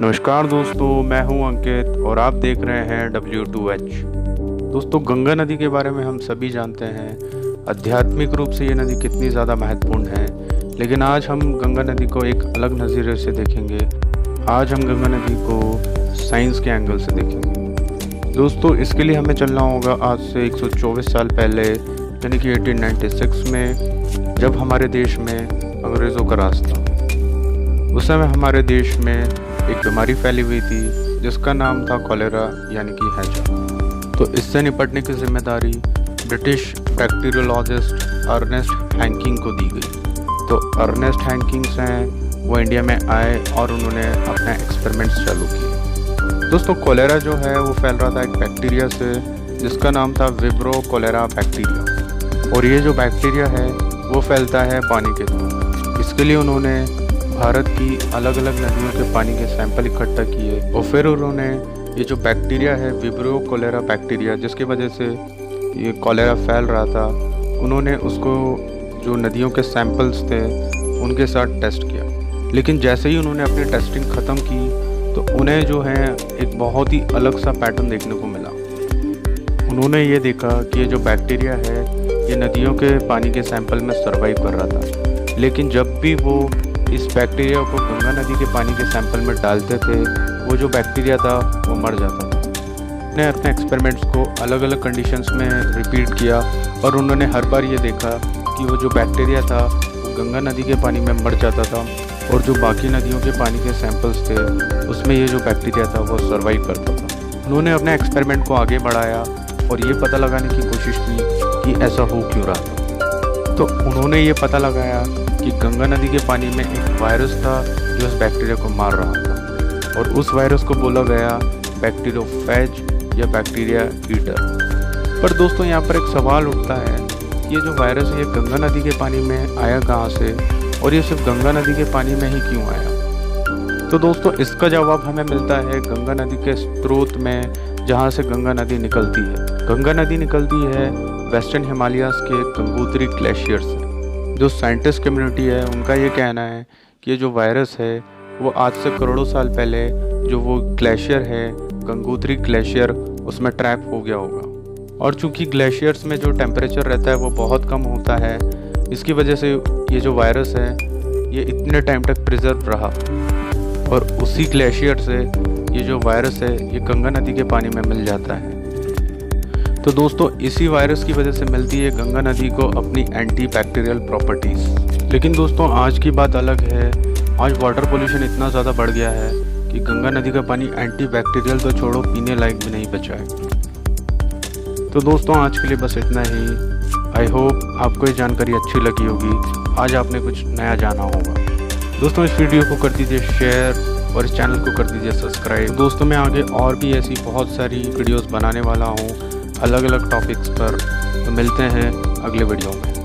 नमस्कार दोस्तों, मैं हूं अंकित और आप देख रहे हैं W2H। दोस्तों, गंगा नदी के बारे में हम सभी जानते हैं आध्यात्मिक रूप से ये नदी कितनी ज़्यादा महत्वपूर्ण है। लेकिन आज हम गंगा नदी को एक अलग नज़रिए से देखेंगे। आज हम गंगा नदी को साइंस के एंगल से देखेंगे। दोस्तों, इसके लिए हमें चलना होगा आज से 124 साल पहले, यानी कि 1896 में, जब हमारे देश में अंग्रेज़ों का राज था। उस समय हमारे देश में एक बीमारी फैली हुई थी जिसका नाम था कॉलेरा, यानी कि हैजा। तो इससे निपटने की जिम्मेदारी ब्रिटिश बैक्टीरियोलॉजिस्ट अर्नेस्ट हैंकिंग को दी गई। तो अर्नेस्ट हैंकिंग्स हैं, वो इंडिया में आए और उन्होंने अपने एक्सपेरिमेंट्स चालू किए। दोस्तों, कॉलेरा जो है वो फैल रहा था एक बैक्टीरिया से जिसका नाम था विब्रो कॉलेरा बैक्टीरिया। और ये जो बैक्टीरिया है वो फैलता है पानी के थ्रू। इसके लिए उन्होंने भारत की अलग अलग नदियों के पानी के सैंपल इकट्ठा किए और फिर उन्होंने ये जो बैक्टीरिया है विब्रियो कोलेरा बैक्टीरिया, जिसकी वजह से ये कॉलेरा फैल रहा था, उन्होंने उसको जो नदियों के सैंपल्स थे उनके साथ टेस्ट किया। लेकिन जैसे ही उन्होंने अपनी टेस्टिंग ख़त्म की तो उन्हें जो है एक बहुत ही अलग सा पैटर्न देखने को मिला। उन्होंने ये देखा कि ये जो बैक्टीरिया है ये नदियों के पानी के सैंपल में सर्वाइव कर रहा था, लेकिन जब भी वो इस बैक्टीरिया को गंगा नदी के पानी के सैंपल में डालते थे, वो जो बैक्टीरिया था वो मर जाता था। उन्होंने अपने एक्सपेरिमेंट्स को अलग अलग कंडीशंस में रिपीट किया और उन्होंने हर बार ये देखा कि वो जो बैक्टीरिया था वो गंगा नदी के पानी में मर जाता था और जो बाकी नदियों के पानी के सैंपल्स थे उसमें ये जो बैक्टीरिया था वो सर्वाइव करता था। उन्होंने अपने एक्सपेरिमेंट को आगे बढ़ाया और ये पता लगाने की कोशिश की कि ऐसा हो क्यों रहा था। तो उन्होंने ये पता लगाया कि गंगा नदी के पानी में एक वायरस था जो इस बैक्टीरिया को मार रहा था, और उस वायरस को बोला गया बैक्टीरियोफेज या बैक्टीरिया ईटर। पर दोस्तों, यहाँ पर एक सवाल उठता है कि ये जो वायरस है ये गंगा नदी के पानी में आया कहाँ से, और ये सिर्फ गंगा नदी के पानी में ही क्यों आया। तो दोस्तों, इसका जवाब हमें मिलता है गंगा नदी के स्रोत में, जहाँ से गंगा नदी निकलती है। गंगा नदी निकलती है वेस्टर्न हिमालयाज़ के गंगोत्री ग्लेशियर से। जो साइंटिस्ट कम्युनिटी है उनका ये कहना है कि ये जो वायरस है वो आज से करोड़ों साल पहले जो वो ग्लेशियर है गंगोत्री ग्लेशियर उसमें ट्रैप हो गया होगा। और चूंकि ग्लेशियर्स में जो टेम्परेचर रहता है वो बहुत कम होता है, इसकी वजह से ये जो वायरस है ये इतने टाइम तक प्रिजर्व रहा, और उसी ग्लेशियर से ये जो वायरस है ये गंगा नदी के पानी में मिल जाता है। तो दोस्तों, इसी वायरस की वजह से मिलती है गंगा नदी को अपनी एंटी बैक्टीरियल प्रॉपर्टीज़। लेकिन दोस्तों, आज की बात अलग है। आज वाटर पोल्यूशन इतना ज़्यादा बढ़ गया है कि गंगा नदी का पानी एंटी बैक्टीरियल तो छोड़ो, पीने लायक भी नहीं बचा है। तो दोस्तों, आज के लिए बस इतना ही। आई होप आपको ये जानकारी अच्छी लगी होगी। आज आपने कुछ नया जाना होगा। दोस्तों, इस वीडियो को कर दीजिए शेयर और इस चैनल को कर दीजिए सब्सक्राइब। दोस्तों, मैं आगे और भी ऐसी बहुत सारी वीडियोज़ बनाने वाला हूँ अलग अलग टॉपिक्स पर। तो मिलते हैं अगले वीडियो में।